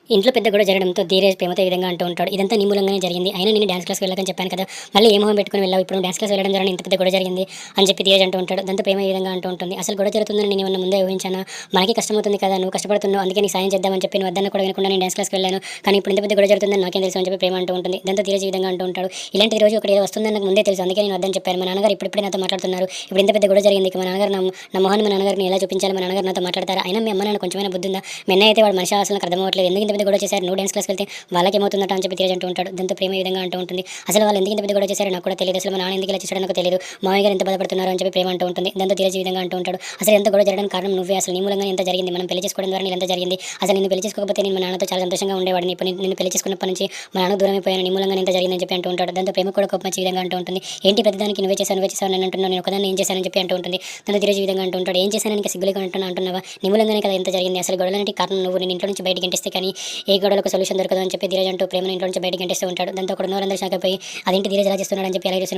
ఇంట్లో పెద్ద గొడవ జరగడంతో ధీరజ్ ప్రేమతో ఈ విధంగా అంటూ ఉంటాడు. ఇదంతా నీ మూలంగానే జరిగింది. అయినా నేను డాన్స్ క్లాస్‌కి వెళ్ళకని చెప్పాను కదా! మళ్ళీ ఏ మొహం పెట్టుకొని వెళ్ళావు? ఇప్పుడు డాన్స్ క్లాస్ వెళ్ళడం ద్వారా ఇంత పెద్ద గొడవ జరిగింది అని చెప్పి ధీరజ్ అంటూ ఉంటాడు. దాంతో ప్రేమ ఈ విధంగా అంటూ ఉంటుంది. అసలు గొడవ జరుగుతుందని నేనేమన్నా ముందే ఊహించానా? మనకి కష్టమవుతుంది కదా! నువ్వు కష్టపడుతున్నావు. అందుకే నీకు సాయం చేద్దామని చెప్పి నువ్వు వద్దన్నా కూడా వినకుండా నేను డాన్స్ క్లాస్‌కి వెళ్ళాను. కానీ ఇప్పుడు ఇంత పెద్ద గొడవ జరుగుతుందని నాకేం తెలుసు అని చెప్పి ప్రేమ అంటూ ఉంటుంది. దాంతో ధీరజ్ ఈ విధంగా అంటూ ఉంటాడు. ఇలాంటి రోజు ఒకటి ఏదో వస్తుందని నాకు ముందే తెలుసు. అందుకే నేను వద్దని చెప్పాను. మా నాన్నగారు ఇప్పుడిప్పుడే నాతో మాట్లాడుతున్నారు. ఇప్పుడు ఇంత పెద్ద గొడవ జరిగింది. ఇక మా నాన్నగారు నా మొహాన్ని మా నాన్నగారికి ఎలా చూపించాలి? మా నాన్నగారు నాతో మాట్లాడతారా? అయినా మీ అమ్మ నాన్న కొంచెమైనా బుద్ధి ఉందా? మీ అన్నయ్య అయితే వాడు మనిషి అసలు నాకు అర్థమవ్వట్లేదు. ఎందుకు ఇంత పెద్ద గొడవ చేశారు? నువ్వు డాన్స్ క్లాస్‌కి వెళ్తే వాళ్ళకేమవుతుందట అని చెప్పి ధీరజ్ అంటూ ఉంటాడు. దాంతో ప్రేమ ఈ విధంగా అంటూ ఉంటుంది. అసలు వాళ్ళు ఎందుకు ఇంత పెద్ద గొడవ చేశారో నాకు కూడా తెలియదు. అసలు మా నాన్న ఎందుకు ఇలా చేశాడో నాకు తెలియదు. మామయ్య గారు ఎంత బాధపడుతున్నారో అని చెప్పి ప్రేమ అంటూ ఉంటుంది. దాంతో ధీరజ్ ఈ విధంగా అంటూ ఉంటాడు. అసలు ఎంత గొడవ జరగడానికి కారణం నువ్వే. అసలు నీ మూలంగానే ఇంత జరిగింది. మనం పెళ్లి చేసుకోవడం ద్వారా నీదంతా జరిగింది. అసలు నిన్ను పెళ్లి చేసుకోకపోతే నేను మా నాన్నతో చాలా సంతోషంగా ఉండేవాడిని. ఇప్పుడు నిన్ను పెళ్లి చేసుకున్నప్పటి నుంచి మా నాన్నకు దూరం అయిపోయాను. నీ మూలంగానే ఇంత జరిగిందని చెప్పి అంటూ ఉంటాడు. దాంతో ప్రేమ కూడా కోపం వచ్చి ఈ విధంగా అంటూ ఉంటుంది. ఏంటి ప్రతిదానికి నువ్వే చేసావు నన్ను అంటున్నావు. నేను ఒకదాన్ని ఏం చేశానని చెప్పి అంటూ ఉంటుంది. దాంతో ధీరజ్ ఈ విధంగా అంటూ ఉంటాడు. ఏం చేశానని ఇంకా సిగ్గు లేకుండా అంటున్నావా? నీ మూలంగానే కదా ఇంత జరిగింది. అసలు గొడవలన్నిటికి కారణం నువ్వు. నేను ఇంట్లో నుంచి బయటికి గెంటేస్తే కానీ ఏ గొడవలకు సొల్యూషన్ దొరకదు అని చెప్పి ధీరజ్ అంటూ ప్రేమను ఇంట్లో నుంచి బయటికి గెంటేస్తూ ఉంటాడు. దాంతో అక్కడ ఉన్నవారందరూ షాక్ అయిపోయి అదేంటి ధీరజ్ ఇలా చేస్తున్నాడు అని చెప్పి అలాగే చూసి